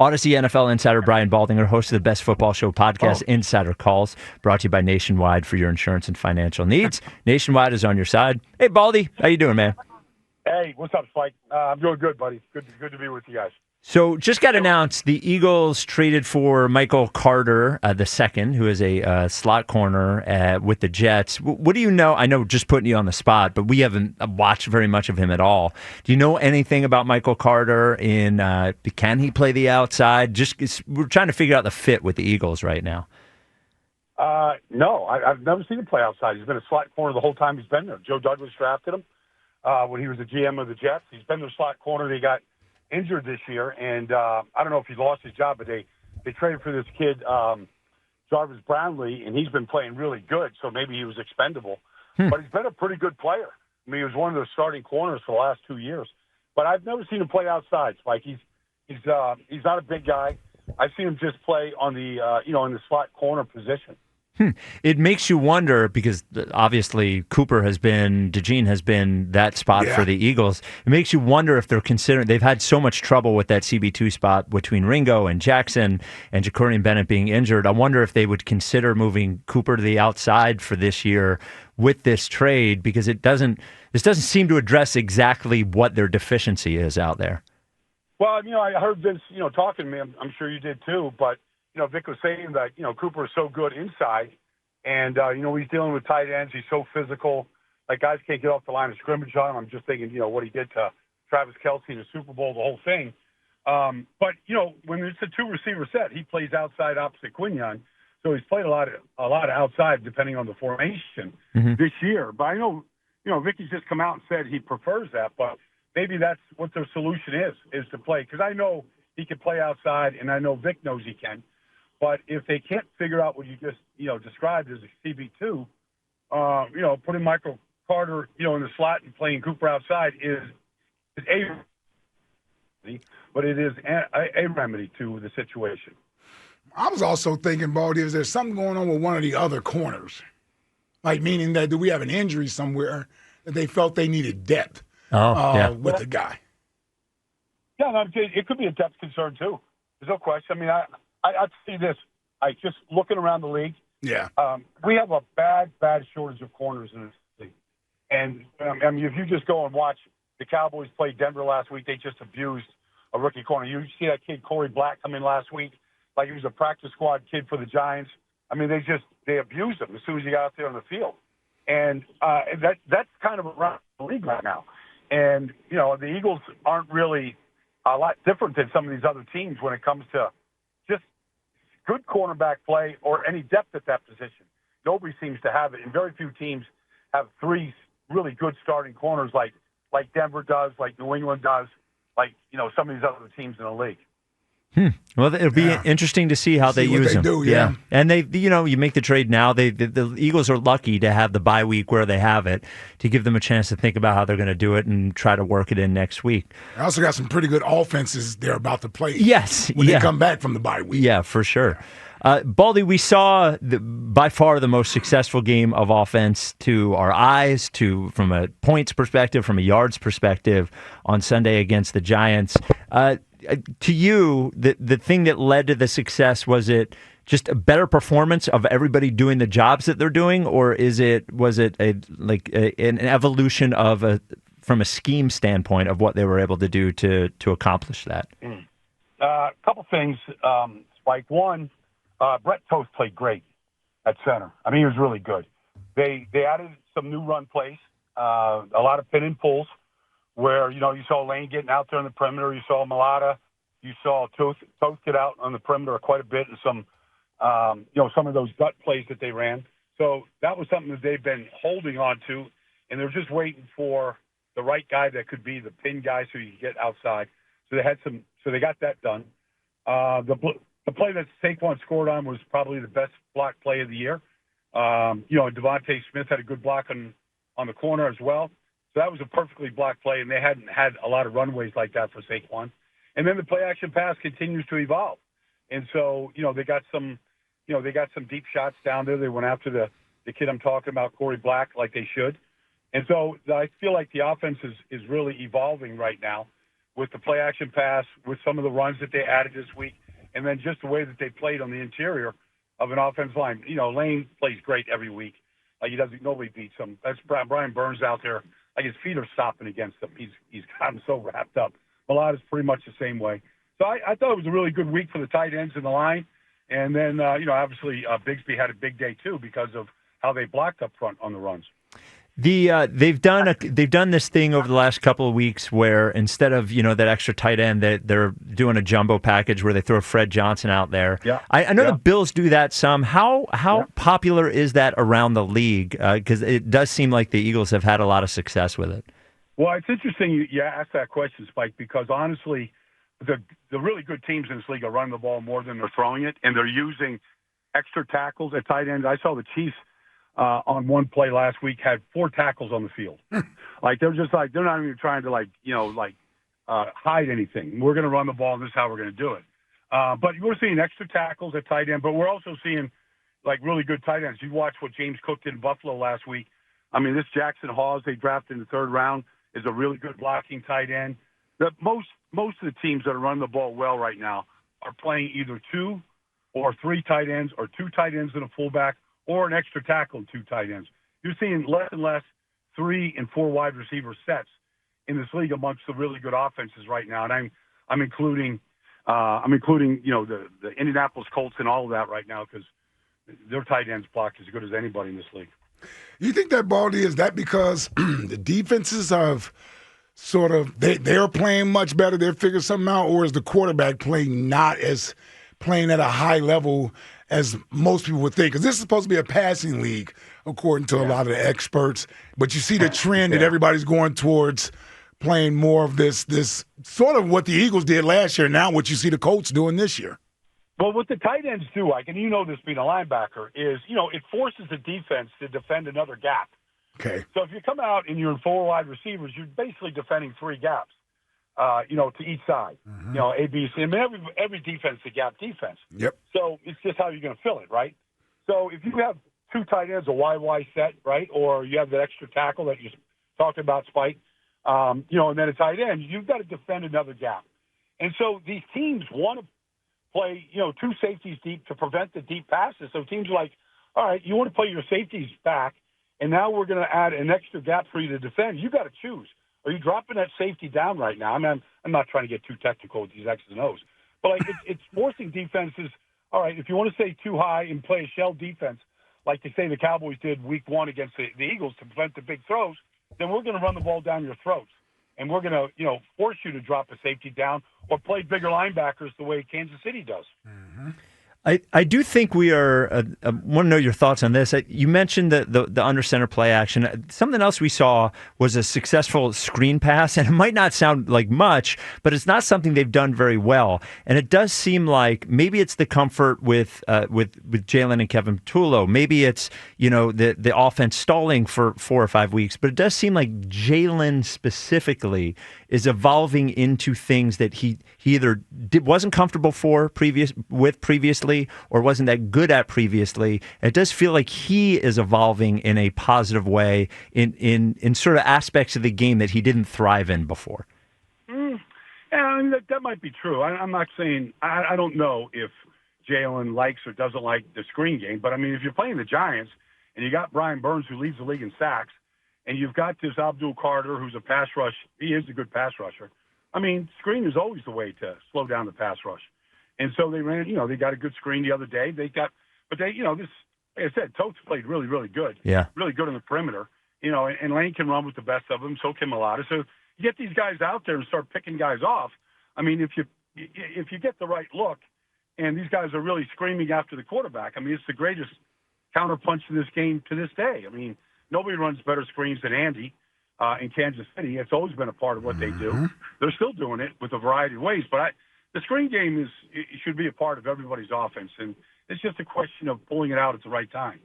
Audacy NFL insider Brian Baldinger, host of the Best Football Show podcast, Insider Calls, brought to you by Nationwide for your insurance and financial needs. Nationwide is on your side. Hey, Baldy, how you doing, man? Hey, what's up, Spike? I'm doing good, buddy. Good to be with you guys. So just got announced, the Eagles traded for Michael Carter II, who is a slot corner with the Jets. What do you know? I know just putting you on the spot, but we haven't watched very much of him at all. Do you know anything about Michael Carter? Can he play the outside? We're trying to figure out the fit with the Eagles right now. No, I've never seen him play outside. He's been a slot corner the whole time he's been there. Joe Douglas drafted him when he was the GM of the Jets. He's been their slot corner. They got injured this year, and I don't know if he lost his job, but they traded for this kid, Jarvis Brownlee, and he's been playing really good, so maybe he was expendable. But he's been a pretty good player. I mean, he was one of the starting corners for the last 2 years. But I've never seen him play outside, Spike. He's not a big guy. I've seen him just play on the in the slot corner position. It makes you wonder, because obviously DeGene has been that spot for the Eagles. It makes you wonder if they're considering, they've had so much trouble with that CB2 spot between Ringo and Jackson and Jacorian Bennett being injured. I wonder if they would consider moving Cooper to the outside for this year with this trade, because this doesn't seem to address exactly what their deficiency is out there. Well, I heard Vince, talking to me. I'm sure you did too, but Vic was saying that, Cooper is so good inside, and, he's dealing with tight ends. He's so physical. Like, guys can't get off the line of scrimmage on him. I'm just thinking, what he did to Travis Kelce in the Super Bowl, the whole thing. But, when it's a two-receiver set, he plays outside opposite Quinion. So he's played a lot of outside, depending on the formation this year. But I know, Vicky's just come out and said he prefers that, but maybe that's what their solution is to play. Because I know he can play outside, and I know Vic knows he can. But if they can't figure out what you just, described as a CB2, putting Michael Carter, in the slot and playing Cooper outside is a remedy, but it is a remedy to the situation. I was also thinking, Baldy, is there something going on with one of the other corners? Like, meaning that do we have an injury somewhere that they felt they needed depth with the guy? Yeah, no, it could be a depth concern, too. There's no question. I mean, I'd see this. Just looking around the league. Yeah. We have a bad shortage of corners in this league. And, if you just go and watch the Cowboys play Denver last week, they just abused a rookie corner. You see that kid, Corey Black, come in last week like he was a practice squad kid for the Giants. I mean, they abused him as soon as he got out there on the field. And that's kind of around the league right now. And, the Eagles aren't really a lot different than some of these other teams when it comes to just good cornerback play or any depth at that position. Nobody seems to have it, and very few teams have three really good starting corners like Denver does, like New England does, like some of these other teams in the league. Well, it'll be interesting to see how they use them. Yeah. And you make the trade now. The Eagles are lucky to have the bye week where they have it to give them a chance to think about how they're going to do it and try to work it in next week. They also got some pretty good offenses they're about to play. Yes, when they come back from the bye week. Yeah, for sure. Baldy, we saw by far the most successful game of offense to our eyes, from a points perspective, from a yards perspective, on Sunday against the Giants. To you, the thing that led to the success, was it just a better performance of everybody doing the jobs that they're doing, or was it an evolution from a scheme standpoint of what they were able to do to accomplish that? A couple things, Spike. One, Brett Toast played great at center. I mean, he was really good. They added some new run plays, a lot of pin and pulls, where, you saw Lane getting out there on the perimeter. You saw Malata. You saw Toast get out on the perimeter quite a bit, and some of those gut plays that they ran. So that was something that they've been holding on to, and they're just waiting for the right guy that could be the pin guy so you can get outside. So they got that done. The play that Saquon scored on was probably the best block play of the year. Devontae Smith had a good block on the corner as well. So that was a perfectly blocked play, and they hadn't had a lot of runways like that for Saquon. And then the play-action pass continues to evolve. And so, they got some deep shots down there. They went after the kid I'm talking about, Corey Black, like they should. And so I feel like the offense is really evolving right now. with the play action pass, with some of the runs that they added this week, and then just the way that they played on the interior of an offensive line. Lane plays great every week. Nobody beats him. That's Brian Burns out there. Like, his feet are stopping against him. He's gotten so wrapped up. Malata's pretty much the same way. So I thought it was a really good week for the tight ends in the line. And then, obviously Bigsby had a big day too because of how they blocked up front on the runs. They've done this thing over the last couple of weeks where instead of that extra tight end, they're doing a jumbo package where they throw Fred Johnson out there. Yeah. I know the Bills do that some. How popular is that around the league? Because it does seem like the Eagles have had a lot of success with it. Well, it's interesting you asked that question, Spike, because honestly, the really good teams in this league are running the ball more than they're throwing it, and they're using extra tackles at tight end. I saw the Chiefs on one play last week had 4 tackles on the field. They're not even trying to hide anything. We're going to run the ball, and this is how we're going to do it. But we're seeing extra tackles at tight end, but we're also seeing really good tight ends. You watch what James Cook did in Buffalo last week. I mean, this Jackson Hawes they drafted in the 3rd round is a really good blocking tight end. Most of the teams that are running the ball well right now are playing either 2 or 3 tight ends, or 2 tight ends and a fullback, or an extra tackle and 2 tight ends. You're seeing less and less 3 and 4 wide receiver sets in this league amongst the really good offenses right now, and I'm including the Indianapolis Colts and all of that right now because their tight ends block as good as anybody in this league. You think that, Baldy, is that because the defenses have sort of they're playing much better, they're figuring something out, or is the quarterback playing at a high level as most people would think? Because this is supposed to be a passing league, according to a lot of the experts. But you see the trend that everybody's going towards playing more of this sort of what the Eagles did last year, now what you see the Colts doing this year. Well, what the tight ends do, and this being a linebacker, is, it forces the defense to defend another gap. Okay. So if you come out and you're in 4 wide receivers, you're basically defending 3 gaps, to each side. Mm-hmm. A, B, C. I mean, every defense is a gap defense. Yep. So it's just how you're going to fill it, right? So if you have 2 tight ends, a YY set, right, or you have that extra tackle that you talked about, Spike, and then a tight end, you've got to defend another gap. And so these teams want to play, 2 safeties deep to prevent the deep passes. So teams are like, all right, you want to play your safeties back, and now we're going to add an extra gap for you to defend. You got to choose. Are you dropping that safety down right now? I mean, I'm not trying to get too technical with these X's and O's, but it's forcing defenses. All right, if you want to stay too high and play a shell defense, like they say the Cowboys did week 1 against the Eagles to prevent the big throws, then we're going to run the ball down your throats. And we're going to, force you to drop a safety down or play bigger linebackers the way Kansas City does. Mm-hmm. I do think we are. I want to know your thoughts on this. You mentioned the under center play action. Something else we saw was a successful screen pass, and it might not sound like much, but it's not something they've done very well. And it does seem like maybe it's the comfort with Jalen and Kevin Tulo. Maybe it's the offense stalling for 4 or 5 weeks. But it does seem like Jalen specifically is evolving into things that he either wasn't comfortable previously, or wasn't that good at previously. It does feel like he is evolving in a positive way in sort of aspects of the game that he didn't thrive in before. Yeah, I mean, that might be true. I'm not saying I don't know if Jalen likes or doesn't like the screen game, but I mean, if you're playing the Giants and you got Brian Burns who leads the league in sacks, and you've got this Abdul Carter who's a pass rush. He is a good pass rusher. I mean, screen is always the way to slow down the pass rush. And so they ran, they got a good screen the other day. This, like I said, Totes played really, really good. Yeah. Really good on the perimeter, and Lane can run with the best of them, so can Malata. So you get these guys out there and start picking guys off. I mean, if you get the right look and these guys are really screaming after the quarterback, I mean, it's the greatest counterpunch in this game to this day. I mean, nobody runs better screens than Andy in Kansas City. It's always been a part of what they do. They're still doing it with a variety of ways, but the screen game should be a part of everybody's offense, and it's just a question of pulling it out at the right time.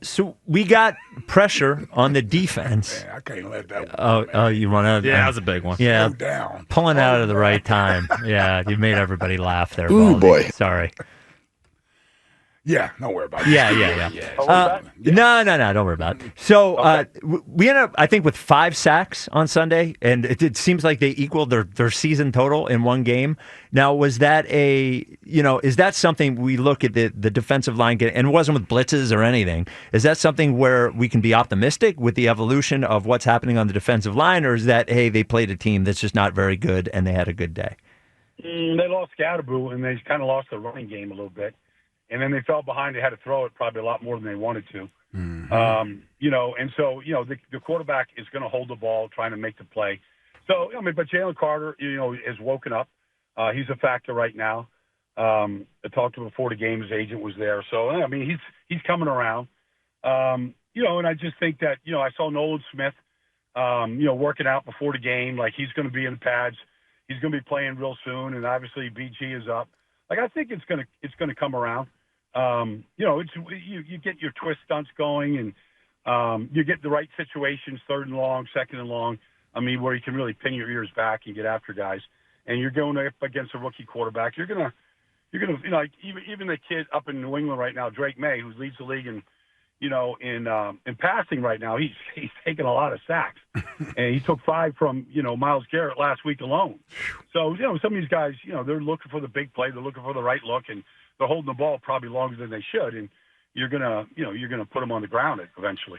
So we got pressure on the defense. Man, I can't let that one. Oh, you want to? Yeah, that was a big one. Yeah, down. Pulling out at the right time. Yeah, you made everybody laugh there. Ooh, Baldy. boy. Sorry. Yeah, don't worry about it. Yeah. Oh, what's that? No, don't worry about it. So we ended up, I think, with 5 sacks on Sunday, and it seems like they equaled their season total in one game. Now, was that is that something we look at the defensive line, and it wasn't with blitzes or anything, is that something where we can be optimistic with the evolution of what's happening on the defensive line, or is that, hey, they played a team that's just not very good and they had a good day? They lost Scatterboo, and they kind of lost their running game a little bit. And then they fell behind. They had to throw it probably a lot more than they wanted to. Mm-hmm. And so the quarterback is going to hold the ball, trying to make the play. So, but Jalen Carter, has woken up. He's a factor right now. I talked to him before the game. His agent was there. So, he's coming around. And I just think that, I saw Nolan Smith, working out before the game. Like, he's going to be in the pads. He's going to be playing real soon. And obviously BG is up. Like, I think it's going to come around. You get your twist stunts going, and you get the right situations, 3rd and long, 2nd and long. Where you can really pin your ears back and get after guys. And you're going up against a rookie quarterback. You're gonna, like even the kid up in New England right now, Drake May, who leads the league in passing right now. He's taking a lot of sacks, and he took 5 from Myles Garrett last week alone. So some of these guys, they're looking for the big play, they're looking for the right look, and they're holding the ball probably longer than they should, and you're gonna put them on the ground eventually.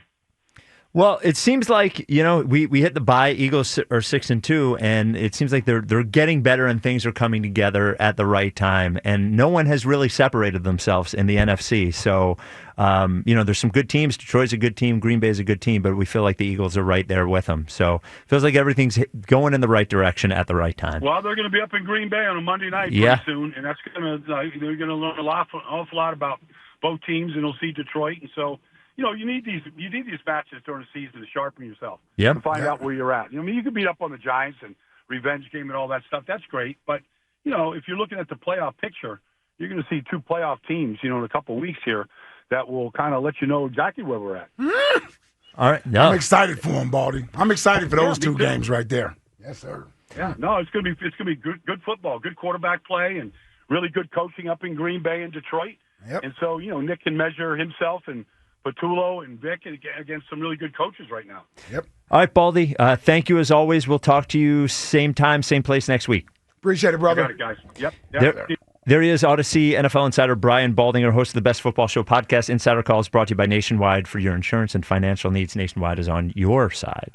Well, it seems like, we hit the bye. Eagles are 6-2, and it seems like they're getting better and things are coming together at the right time. And no one has really separated themselves in the NFC. So, there's some good teams. Detroit's a good team. Green Bay's a good team, but we feel like the Eagles are right there with them. So it feels like everything's going in the right direction at the right time. Well, they're going to be up in Green Bay on a Monday night pretty soon, and they're going to learn an awful lot about both teams, and they'll see Detroit. And so, you need these matches during the season to sharpen yourself. Yeah. To find out where you're at. You can beat up on the Giants and revenge game and all that stuff. That's great. But, if you're looking at the playoff picture, you're going to see 2 playoff teams, in a couple of weeks here that will kind of let you know exactly where we're at. All right. No. I'm excited for them, Baldy. I'm excited for those 2 games right there. Yes, sir. Yeah. No, it's going to be good football, good quarterback play, and really good coaching up in Green Bay and Detroit. Yep. And so, Nick can measure himself and Patullo and Vic against some really good coaches right now. Yep. All right, Baldy. Thank you as always. We'll talk to you same time, same place next week. Appreciate it, brother. I got it, guys. Yep. There he is, Audacy NFL insider Brian Baldinger, host of the Best Football Show podcast. Insider Calls brought to you by Nationwide. For your insurance and financial needs, Nationwide is on your side.